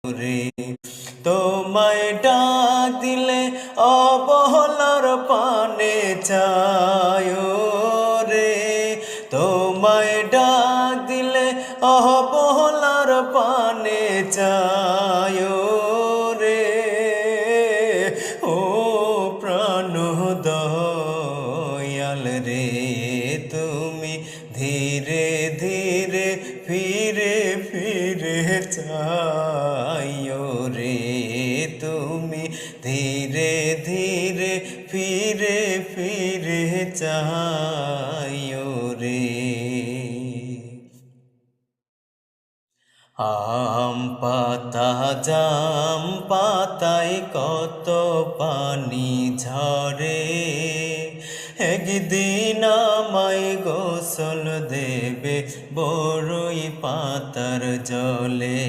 রে তোমায় ডাক দিলে অবহেলার পানে চায় রে তোমায় ডাক দিলে অবহেলার পানে চায় রে ও প্রাণ দয়াল রে তুমি ধীরে ধীরে ফিরে ফিরে চাইও রে তুমি ধীরে ধীরে ফিরে ফিরে চাইও রে আম পাতা জাম পাতায় কত পানি ঝরে একদিন আমায় গোসল দেবে বড়ই পাতার জলে